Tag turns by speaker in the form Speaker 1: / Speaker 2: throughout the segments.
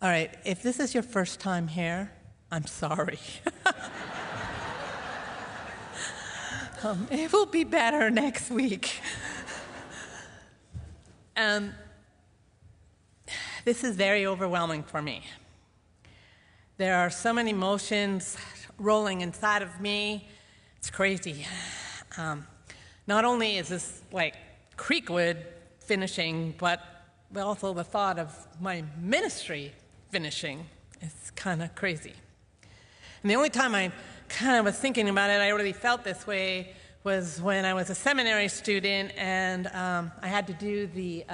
Speaker 1: All right, if this is your first time here, I'm sorry. It will be better next week. This is very overwhelming for me. There are so many emotions rolling inside of me. It's crazy. Not only is this like Creekwood finishing, but also the thought of my ministry finishing is kind of crazy. And the only time I kind of was thinking about it, I really felt this way, was when I was a seminary student and I had to do the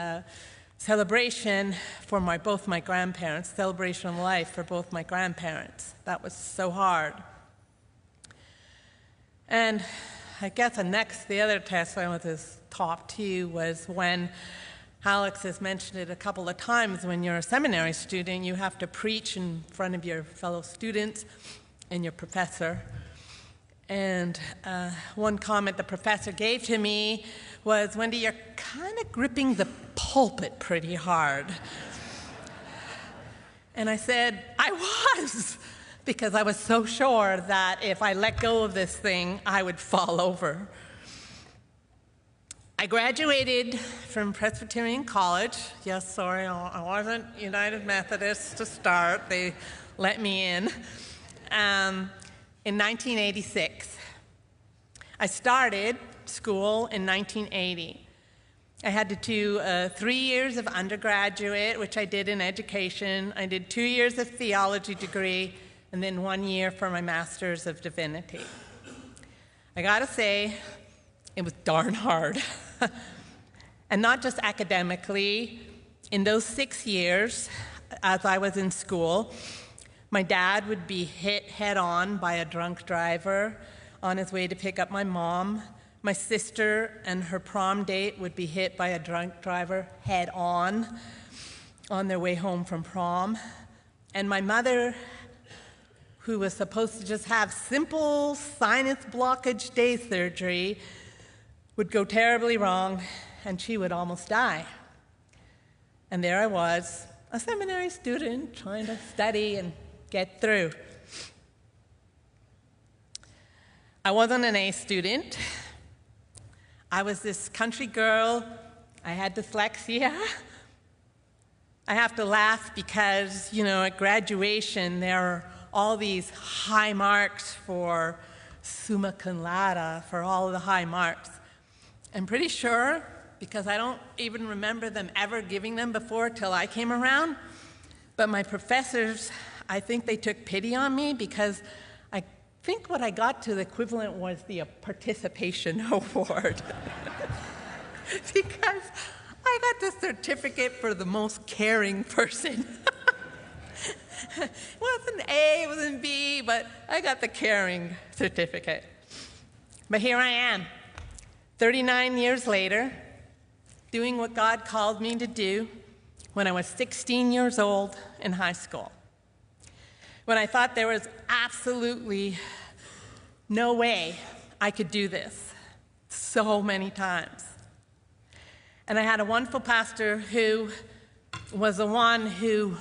Speaker 1: celebration for both my grandparents, celebration of life for both my grandparents. That was so hard. And I guess the other test I was his top two was when Alex has mentioned it a couple of times. When you're a seminary student, you have to preach in front of your fellow students and your professor. And one comment the professor gave to me was, "Wendy, you're kind of gripping the pulpit pretty hard." And I said, I was, because I was so sure that if I let go of this thing, I would fall over. I graduated from Presbyterian College. Yes, sorry, I wasn't United Methodist to start. They let me in 1986. I started school in 1980. I had to do 3 years of undergraduate, which I did in education. I did 2 years of theology degree, and then 1 year for my Master's of Divinity. I gotta say, it was darn hard. And not just academically. In those 6 years, as I was in school, my dad would be hit head-on by a drunk driver on his way to pick up my mom. My sister and her prom date would be hit by a drunk driver head-on on their way home from prom. And my mother, who was supposed to just have simple sinus blockage day surgery, would go terribly wrong, and she would almost die. And there I was, a seminary student, trying to study and get through. I wasn't an A student. I was this country girl. I had dyslexia. I have to laugh because, at graduation, there are all these high marks for summa cum laude, for all of the high marks. I'm pretty sure, because I don't even remember them ever giving them before till I came around, but my professors, I think they took pity on me because I think what I got to the equivalent was the participation award. Because I got the certificate for the most caring person. It wasn't A, it wasn't B, but I got the caring certificate. But here I am, 39 years later, doing what God called me to do when I was 16 years old in high school. When I thought there was absolutely no way I could do this so many times. And I had a wonderful pastor who was the one who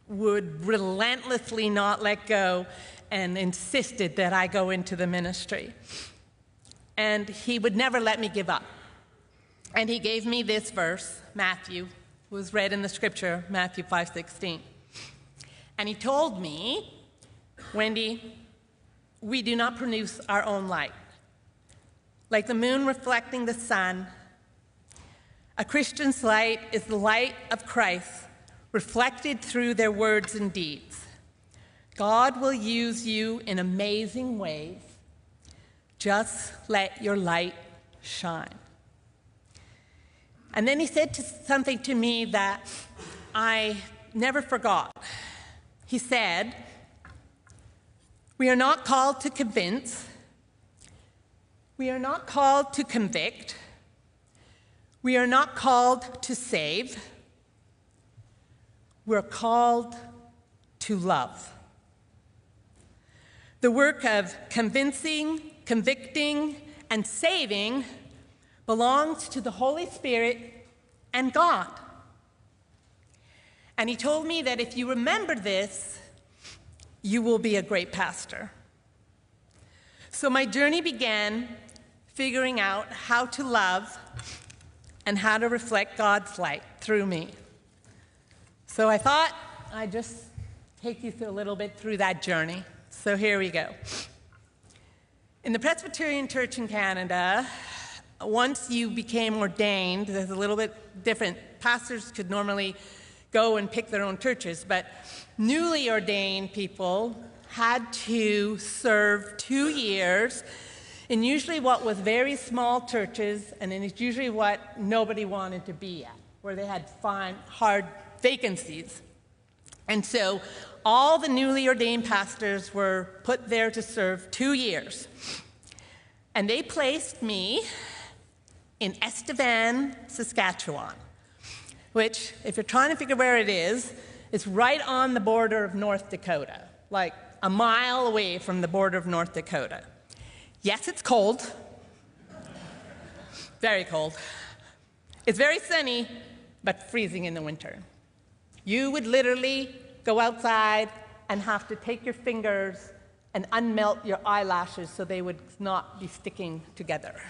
Speaker 1: would relentlessly not let go and insisted that I go into the ministry. And he would never let me give up. And he gave me this verse, Matthew, was read in the scripture, Matthew 5:16. And he told me, "Wendy, we do not produce our own light. Like the moon reflecting the sun, a Christian's light is the light of Christ reflected through their words and deeds. God will use you in amazing ways. Just let your light shine." And then he said something to me that I never forgot. He said, "We are not called to convince. We are not called to convict. We are not called to save. We're called to love." The work of convincing, convicting, and saving belongs to the Holy Spirit and God. And he told me that if you remember this, you will be a great pastor. So my journey began figuring out how to love and how to reflect God's light through me. So I thought I'd just take you through a little bit through that journey. So here we go. In the Presbyterian Church in Canada, once you became ordained, there's a little bit different. Pastors could normally go and pick their own churches, but newly ordained people had to serve 2 years in usually what was very small churches, and it's usually what nobody wanted to be at, where they had hard vacancies. And so all the newly ordained pastors were put there to serve 2 years. And they placed me in Estevan, Saskatchewan, which, if you're trying to figure where it is, it's right on the border of North Dakota, like a mile away from the border of North Dakota. Yes, it's cold. Very cold. It's very sunny, but freezing in the winter. You would literally go outside and have to take your fingers and unmelt your eyelashes so they would not be sticking together.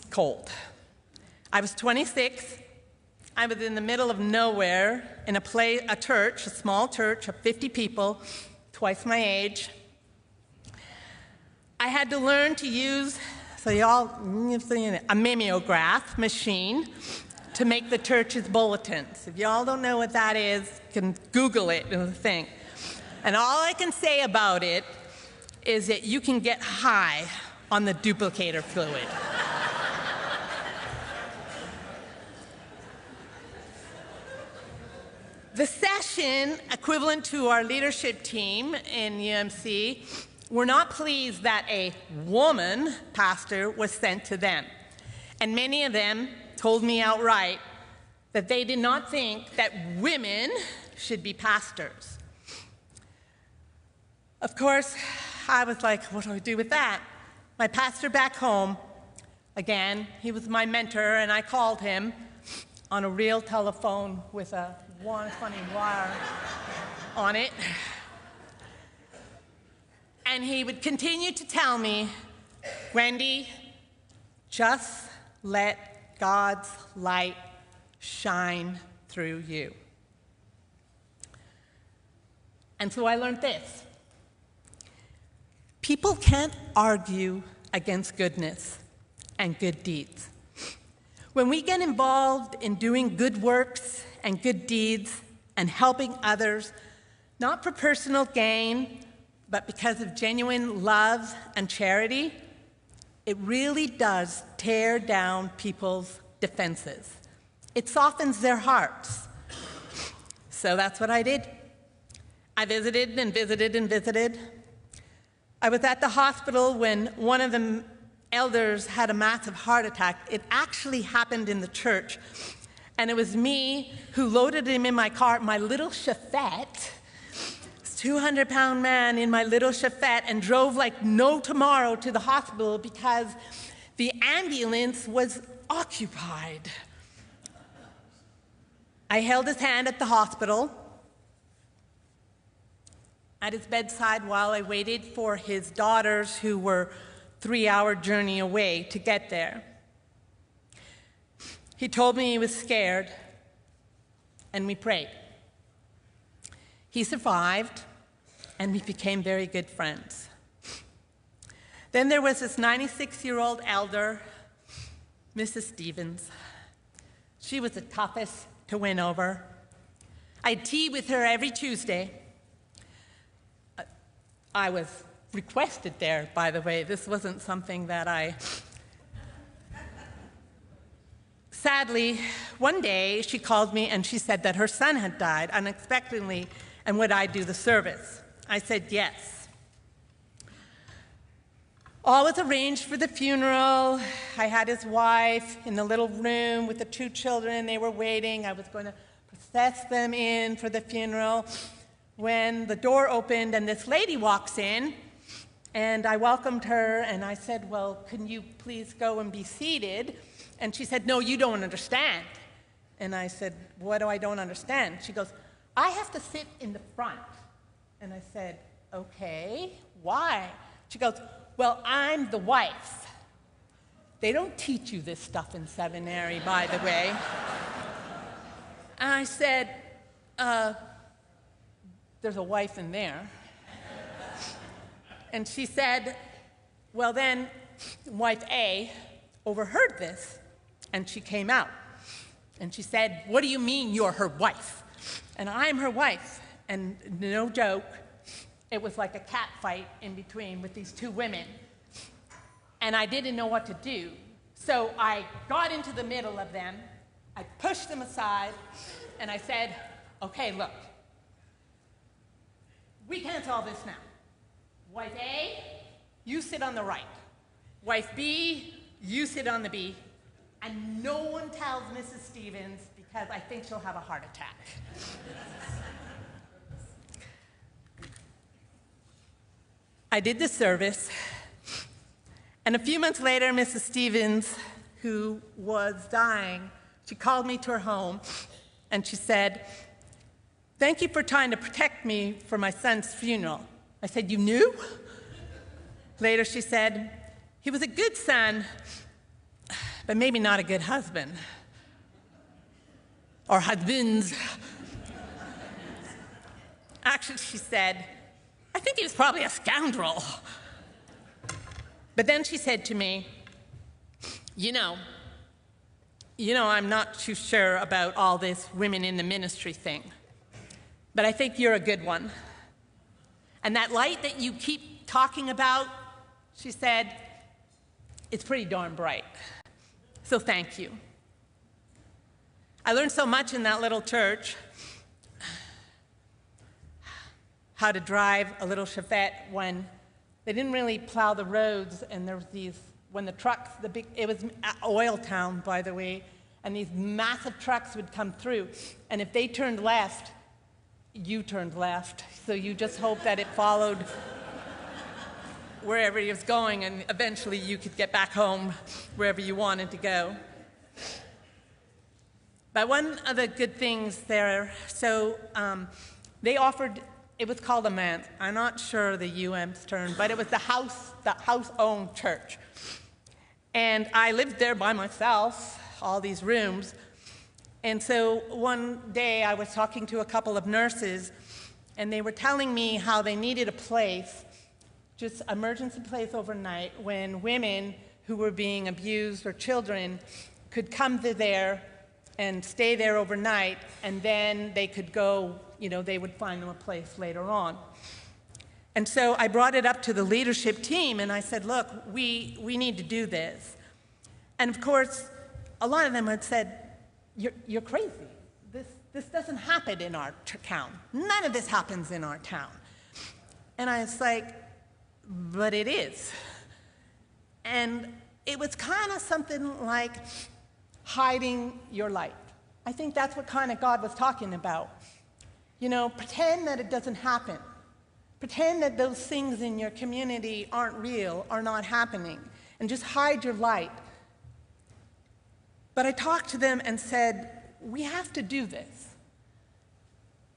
Speaker 1: Cold. I was 26. I was in the middle of nowhere in a church, a small church of 50 people, twice my age. I had to learn to use, a mimeograph machine to make the church's bulletins. If y'all don't know what that is, you can Google it and think. And all I can say about it is that you can get high on the duplicator fluid. The session, equivalent to our leadership team in UMC, were not pleased that a woman pastor was sent to them. And many of them told me outright that they did not think that women should be pastors. Of course, I was like, what do I do with that? My pastor back home, again, he was my mentor, and I called him on a real telephone with a funny wire on it. And he would continue to tell me, Wendy, just let God's light shine through you. And so I learned this. People can't argue against goodness and good deeds. When we get involved in doing good works and good deeds and helping others, not for personal gain, but because of genuine love and charity, it really does tear down people's defenses. It softens their hearts. So that's what I did. I visited and visited and visited. I was at the hospital when one of the elders had a massive heart attack. It actually happened in the church. And it was me who loaded him in my car, my little Chevette, 200-pound man in my little Chevette, and drove like no tomorrow to the hospital because the ambulance was occupied. I held his hand at the hospital, at his bedside, while I waited for his daughters, who were 3-hour journey away, to get there. He told me he was scared, and we prayed. He survived, and we became very good friends. Then there was this 96-year-old elder, Mrs. Stevens. She was the toughest to win over. I had tea with her every Tuesday. I was requested there, by the way. This wasn't something that I... Sadly, one day she called me and she said that her son had died unexpectedly, and would I do the service? I said yes. All was arranged for the funeral. I had his wife in the little room with the 2 children. They were waiting. I was going to process them in for the funeral when the door opened and this lady walks in, and I welcomed her and I said, well, can you please go and be seated? And she said, no, you don't understand. And I said, what do I don't understand? She goes, I have to sit in the front. And I said, okay, why? She goes, well, I'm the wife. They don't teach you this stuff in seminary, by the way. And I said, there's a wife in there. And she said, well, then wife A overheard this, and she came out. And she said, what do you mean you're her wife? And I'm her wife. And no joke, it was like a cat fight in between with these two women. And I didn't know what to do. So I got into the middle of them, I pushed them aside, and I said, okay, look, we can't solve this now. Wife A, you sit on the right. Wife B, you sit on the B. And no one tells Mrs. Stevens because I think she'll have a heart attack. I did the service, and a few months later, Mrs. Stevens, who was dying, she called me to her home, and she said, thank you for trying to protect me for my son's funeral. I said, you knew? Later she said, he was a good son, but maybe not a good husband. Or husbands. Actually, she said, I think he was probably a scoundrel. But then she said to me, you know, I'm not too sure about all this women in the ministry thing, but I think you're a good one. And that light that you keep talking about, she said, it's pretty darn bright. So thank you. I learned so much in that little church. How to drive a little Chevette when they didn't really plow the roads, and there was these, when the trucks, it was oil town, by the way, and these massive trucks would come through, and if they turned left, you turned left, so you just hope that it followed wherever he was going, and eventually you could get back home wherever you wanted to go. But one of the good things there, so they offered, it was called a manse. I'm not sure the UM's term, but it was the house-owned church. And I lived there by myself, all these rooms. And so one day I was talking to a couple of nurses, and they were telling me how they needed a place, just emergency place overnight, when women who were being abused or children could come to there and stay there overnight, and then they could go, they would find them a place later on. And so I brought it up to the leadership team, and I said, look, we need to do this. And of course, a lot of them had said, you're crazy. This doesn't happen in our town. None of this happens in our town. And I was like, but it is. And it was kind of something like hiding your light. I think that's what kind of God was talking about. Pretend that it doesn't happen. Pretend that those things in your community aren't real, are not happening, and just hide your light. But I talked to them and said, we have to do this.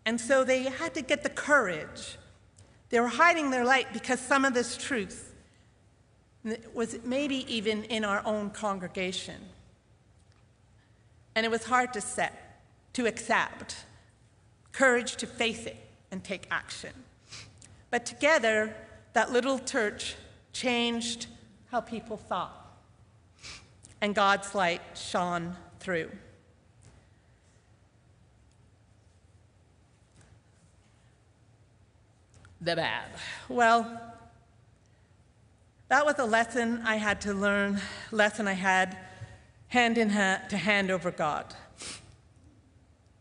Speaker 1: And so they had to get the courage. They were hiding their light because some of this truth was maybe even in our own congregation. And it was hard to accept, courage to face it and take action. But together, that little church changed how people thought. And God's light shone through. The bad. Well, that was a lesson I had to learn, lesson I had hand in hand to hand over God.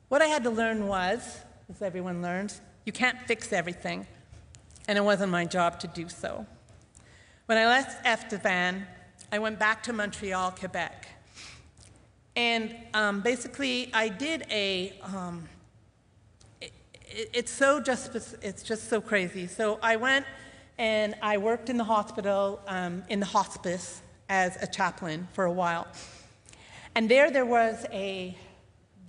Speaker 1: What I had to learn was, as everyone learns, you can't fix everything, and it wasn't my job to do so. When I left Estevan, I went back to Montreal, Quebec, and basically I did it's just so crazy. So I went and I worked in the hospital, in the hospice as a chaplain for a while. And there was the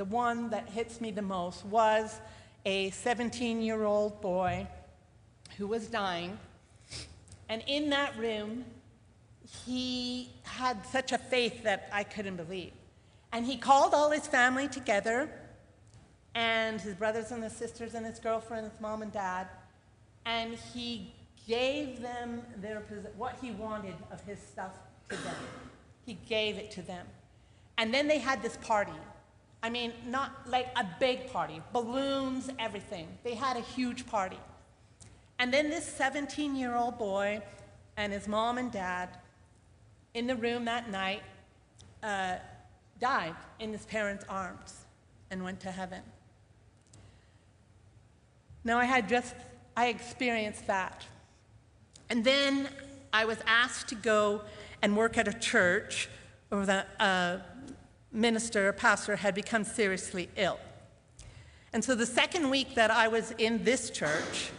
Speaker 1: one that hits me the most was a 17-year-old boy who was dying. And in that room, he had such a faith that I couldn't believe. And he called all his family together, and his brothers and his sisters and his girlfriend, his mom and dad, and he gave them what he wanted of his stuff to them. He gave it to them. And then they had this party. I mean, not like a big party, balloons, everything. They had a huge party. And then this 17-year-old boy and his mom and dad in the room that night died in his parents' arms and went to heaven. Now, I experienced that. And then I was asked to go and work at a church where the pastor had become seriously ill. And so the second week that I was in this church,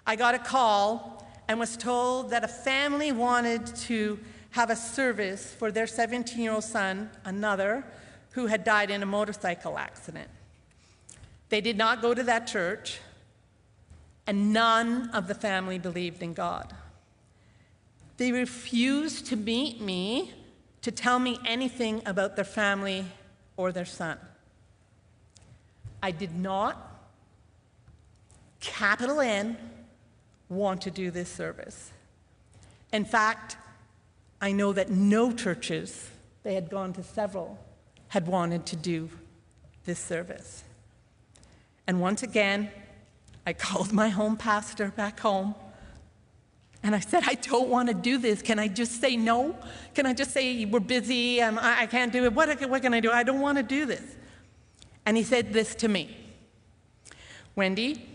Speaker 1: I got a call and was told that a family wanted to have a service for their 17-year-old son, another, who had died in a motorcycle accident. They did not go to that church, and none of the family believed in God. They refused to meet me to tell me anything about their family or their son. I did not, capital N, want to do this service. In fact, I know that no churches, they had gone to several, had wanted to do this service. And once again, I called my home pastor back home, and I said, I don't want to do this. Can I just say no? Can I just say we're busy, I can't do it? What can I do? I don't want to do this. And he said this to me, Wendy,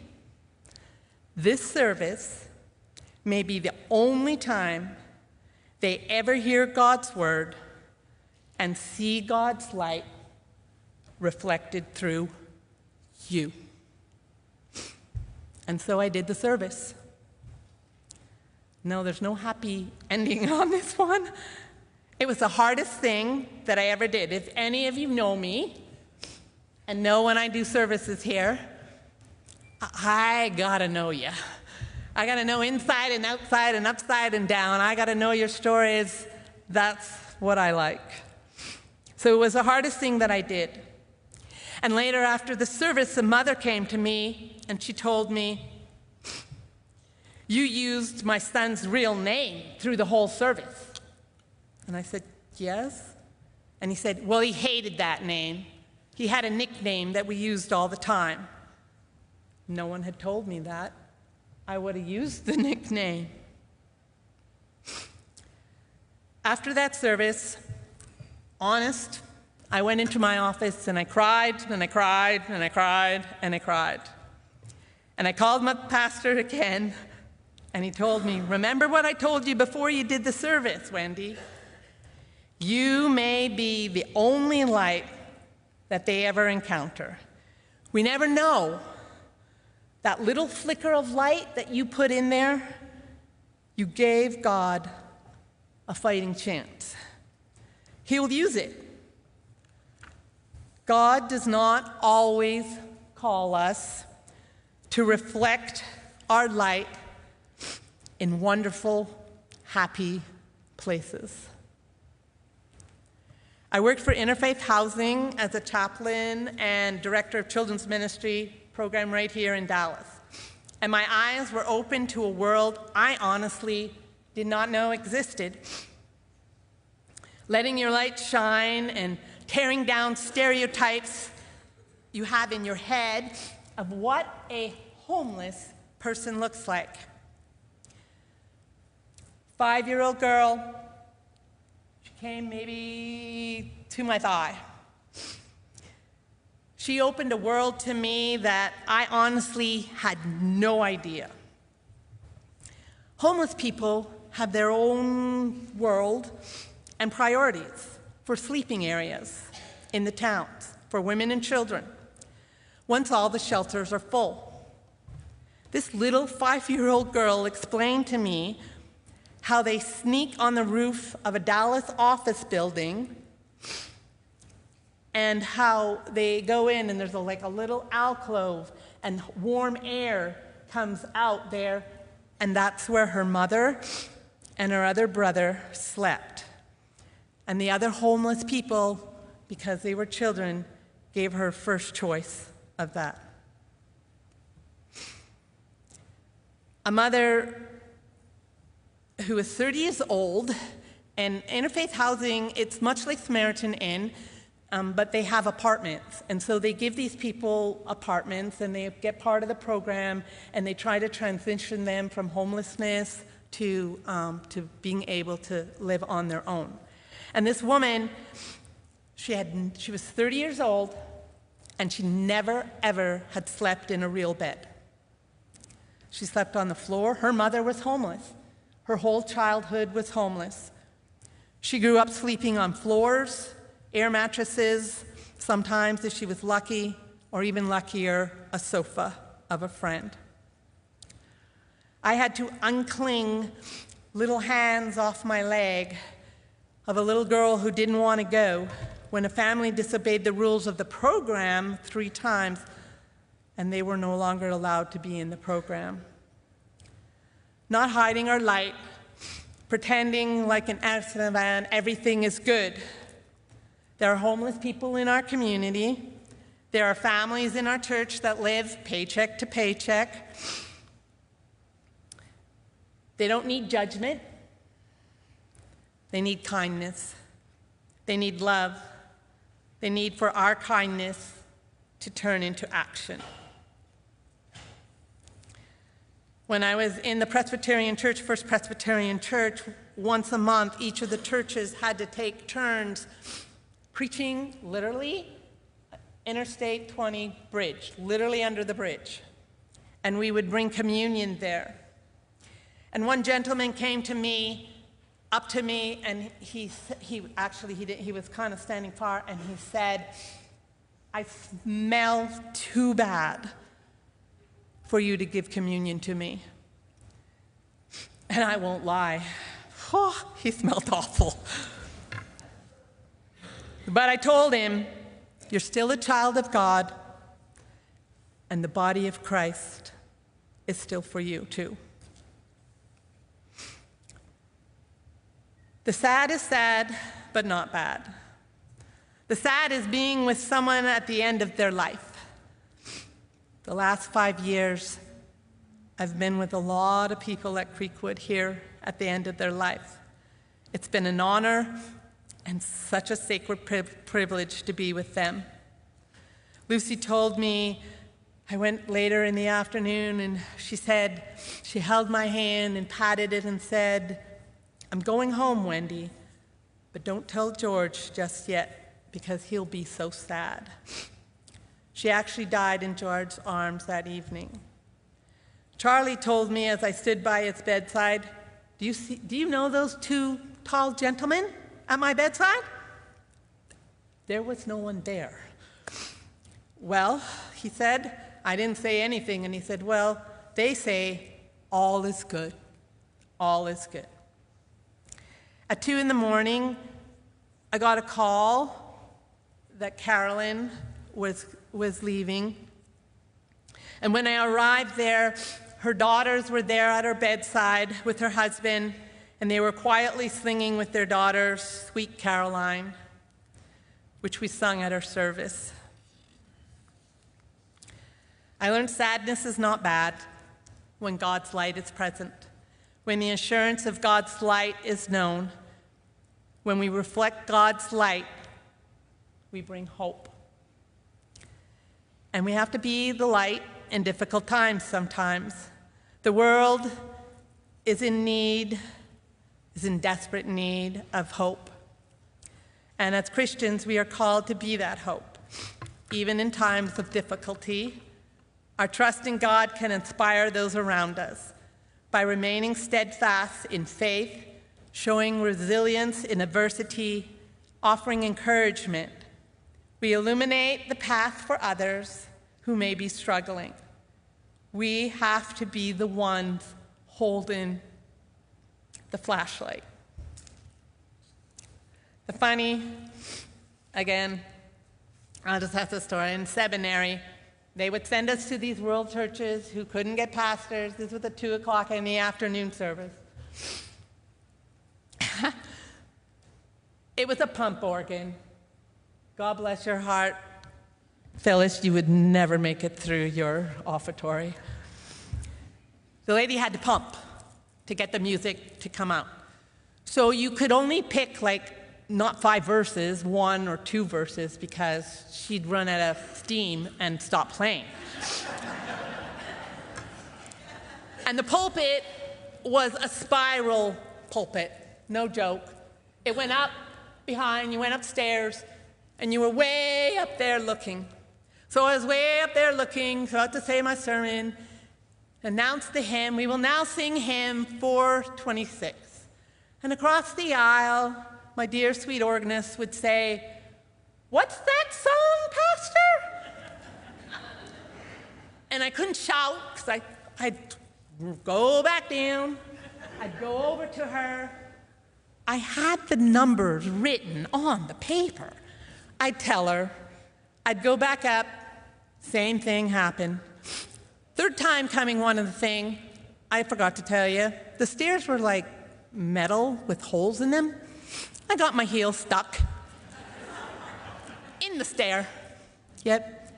Speaker 1: this service may be the only time they ever hear God's word and see God's light reflected through you. And so I did the service. No, there's no happy ending on this one. It was the hardest thing that I ever did. If any of you know me and know when I do services here, I gotta know you. I gotta know inside and outside and upside and down. I gotta know your stories. That's what I like. So it was the hardest thing that I did. And later after the service, a mother came to me and she told me, you used my son's real name through the whole service. And I said, yes. And he said, well, he hated that name. He had a nickname that we used all the time. No one had told me that. I would have used the nickname. After that service, honest, I went into my office and I cried and I cried and I cried and I cried. And I called my pastor again and he told me, remember what I told you before you did the service, Wendy? You may be the only light that they ever encounter. We never know. That little flicker of light that you put in there, you gave God a fighting chance. He'll use it. God does not always call us to reflect our light in wonderful, happy places. I worked for Interfaith Housing as a chaplain and director of children's ministry program right here in Dallas. And my eyes were open to a world I honestly did not know existed. Letting your light shine and tearing down stereotypes you have in your head of what a homeless person looks like. 5-year-old girl, she came maybe to my thigh. She opened a world to me that I honestly had no idea. Homeless people have their own world and priorities for sleeping areas in the towns for women and children once all the shelters are full. This little 5-year-old girl explained to me how they sneak on the roof of a Dallas office building and how they go in and there's like a little alcove and warm air comes out there, and that's where her mother and her other brother slept. And the other homeless people, because they were children, gave her first choice of that. A mother who is 30 years old, and interfaith housing, it's much like Samaritan Inn, but they have apartments. And so they give these people apartments, and they get part of the program, and they try to transition them from homelessness to being able to live on their own. And this woman, she was 30 years old, and she never, ever had slept in a real bed. She slept on the floor. Her mother was homeless. Her whole childhood was homeless. She grew up sleeping on floors, air mattresses, sometimes, if she was lucky, or even luckier, a sofa of a friend. I had to uncling little hands off my leg of a little girl who didn't want to go when a family disobeyed the rules of the program 3 times, and they were no longer allowed to be in the program. Not hiding our light, pretending like an Amsterdam everything is good. There are homeless people in our community. There are families in our church that live paycheck to paycheck. They don't need judgment. They need kindness. They need love. They need for our kindness to turn into action. When I was in the Presbyterian Church, First Presbyterian Church, once a month, each of the churches had to take turns preaching, literally, Interstate 20 bridge, literally under the bridge. And we would bring communion there. And one gentleman came up to me, and he was kind of standing far, and he said, "I smell too bad for you to give communion to me." And I won't lie, he smelled awful. But I told him, "You're still a child of God, and the body of Christ is still for you too." The sad is sad, but not bad. The sad is being with someone at the end of their life. The last 5 years, I've been with a lot of people at Creekwood here at the end of their life. It's been an honor and such a sacred privilege to be with them. Lucy told me, I went later in the afternoon, and she said, she held my hand and patted it and said, "I'm going home, Wendy, but don't tell George just yet, because he'll be so sad." She actually died in George's arms that evening. Charlie told me as I stood by his bedside, do you know those 2 tall gentlemen at my bedside?" There was no one there. "Well," he said, I didn't say anything, and he said, "Well, they say all is good, all is good." At 2 in the morning, I got a call that Carolyn was leaving. And when I arrived there, her daughters were there at her bedside with her husband, and they were quietly singing with their daughter, "Sweet Caroline," which we sung at our service. I learned sadness is not bad when God's light is present, when the assurance of God's light is known. When we reflect God's light, we bring hope. And we have to be the light in difficult times sometimes. The world is in desperate need of hope. And as Christians, we are called to be that hope. Even in times of difficulty, our trust in God can inspire those around us by remaining steadfast in faith, showing resilience in adversity, offering encouragement. We illuminate the path for others who may be struggling. We have to be the ones holding the flashlight. The funny, again, I'll just have the story. In seminary, They would send us to these rural churches who couldn't get pastors. This was at 2 o'clock in the afternoon service. It was a pump organ. God bless your heart. Phyllis, you would never make it through your offertory. The lady had to pump to get the music to come out. So you could only pick, like, not 5 verses, 1 or 2 verses, because she'd run out of steam and stop playing. And the pulpit was a spiral pulpit, no joke. It went up behind, you went upstairs, and you were way up there looking. So I was way up there looking, about to say my sermon, announced the hymn. We will now sing hymn 426. And across the aisle, my dear sweet organist would say, "What's that song, Pastor?" And I couldn't shout, because I'd go back down. I'd go over to her. I had the numbers written on the paper. I'd tell her. I'd go back up. Same thing happened. Third time coming, one of the thing, I forgot to tell you, the stairs were like metal with holes in them. I got my heel stuck in the stair. Yep.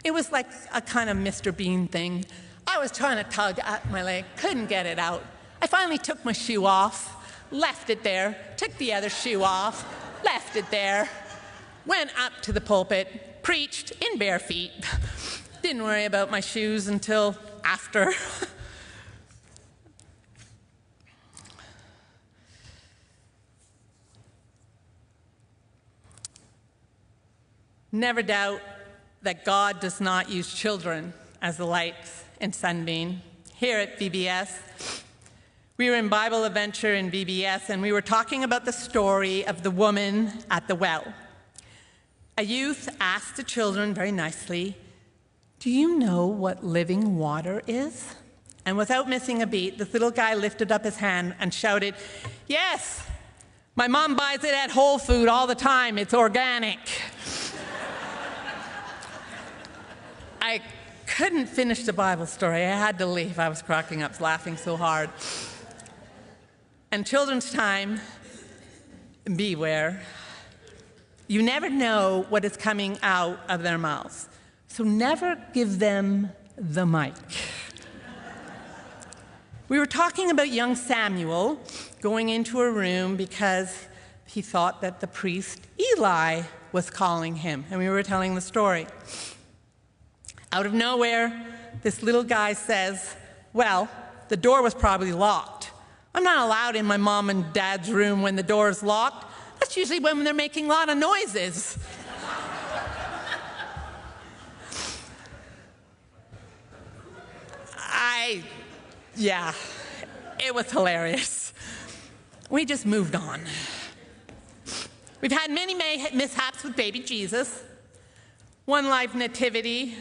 Speaker 1: It was like a kind of Mr. Bean thing. I was trying to tug at my leg, couldn't get it out. I finally took my shoe off, left it there, took the other shoe off, left it there, went up to the pulpit, preached in bare feet. Didn't worry about my shoes until after. Never doubt that God does not use children as the lights in Sunbeam. Here at VBS, we were in Bible Adventure in VBS, and we were talking about the story of the woman at the well. A youth asked the children very nicely, "Do you know what living water is?" And without missing a beat, this little guy lifted up his hand and shouted, "Yes, my mom buys it at Whole Food all the time. It's organic." I couldn't finish the Bible story. I had to leave. I was cracking up, laughing so hard. And children's time, beware. You never know what is coming out of their mouths. So never give them the mic. We were talking about young Samuel going into a room because he thought that the priest Eli was calling him, and we were telling the story. Out of nowhere, this little guy says, "Well, the door was probably locked. I'm not allowed in my mom and dad's room when the door is locked. That's usually when they're making a lot of noises." Yeah, it was hilarious. We just moved on. We've had many mishaps with baby Jesus. One live nativity,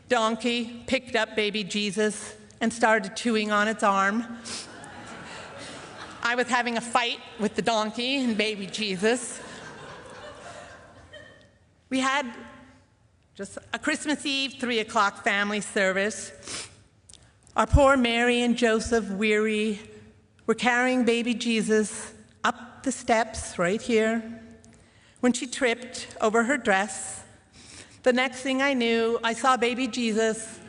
Speaker 1: donkey picked up baby Jesus and started chewing on its arm. I was having a fight with the donkey and baby Jesus. We had just a Christmas Eve, 3 o'clock family service. Our poor Mary and Joseph, weary, were carrying baby Jesus up the steps right here when she tripped over her dress. The next thing I knew, I saw baby Jesus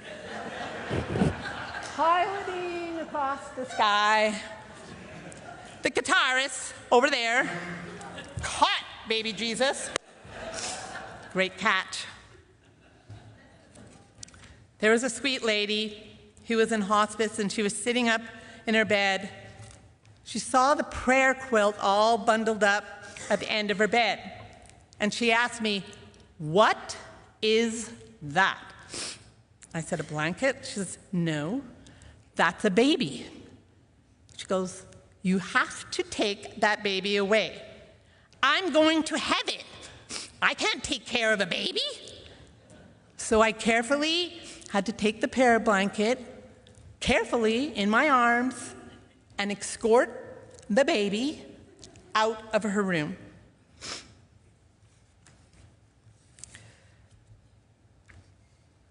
Speaker 1: piloting across the sky. The guitarist over there caught baby Jesus. Great catch. There was a sweet lady who was in hospice, and she was sitting up in her bed. She saw the prayer quilt all bundled up at the end of her bed, and she asked me, "What is that?" I said, "A blanket?" She says, "No, that's a baby." She goes, "You have to take that baby away. I'm going to heaven. I can't take care of a baby." So I carefully had to take the prayer blanket carefully in my arms and escort the baby out of her room.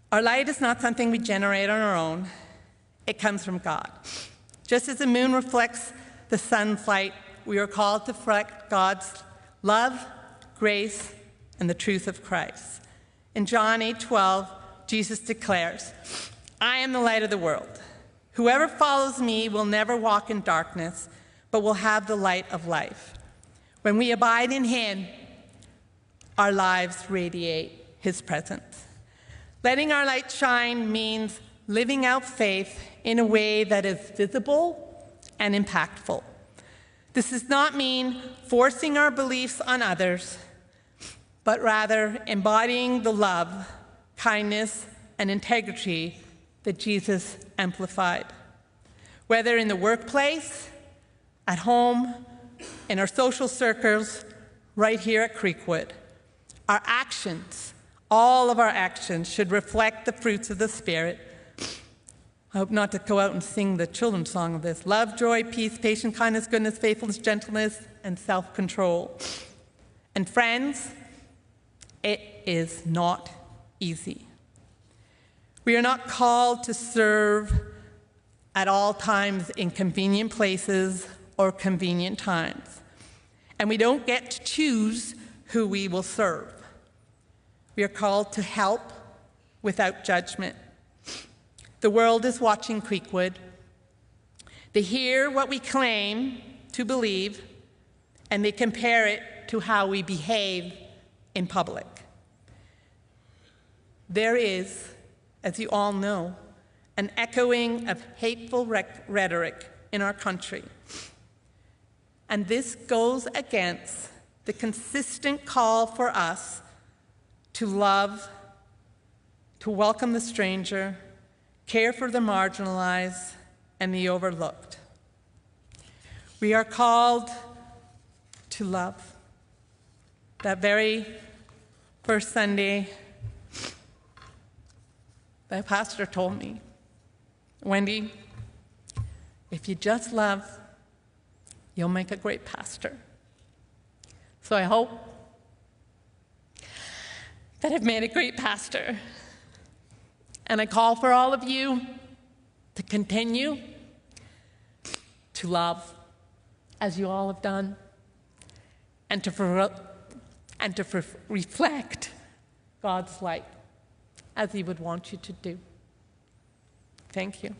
Speaker 1: Our light is not something we generate on our own. It comes from God. Just as the moon reflects the sun's light, we are called to reflect God's love, grace, and the truth of Christ. In John 8:12, Jesus declares, "I am the light of the world. Whoever follows me will never walk in darkness, but will have the light of life." When we abide in him, our lives radiate his presence. Letting our light shine means living out faith in a way that is visible and impactful. This does not mean forcing our beliefs on others, but rather embodying the love, kindness, and integrity that Jesus amplified. Whether in the workplace, at home, in our social circles, right here at Creekwood, our actions, all of our actions, should reflect the fruits of the Spirit. I hope not to go out and sing the children's song of this. Love, joy, peace, patience, kindness, goodness, faithfulness, gentleness, and self-control. And friends, it is not easy. We are not called to serve at all times in convenient places or convenient times. And we don't get to choose who we will serve. We are called to help without judgment. The world is watching Creekwood. They hear what we claim to believe, and they compare it to how we behave in public. There is, as you all know, an echoing of hateful rhetoric in our country. And this goes against the consistent call for us to love, to welcome the stranger, care for the marginalized and the overlooked. We are called to love. That very first Sunday, the pastor told me, "Wendy, if you just love, you'll make a great pastor." So I hope that I've made a great pastor. And I call for all of you to continue to love as you all have done, and to reflect God's light as he would want you to do. Thank you.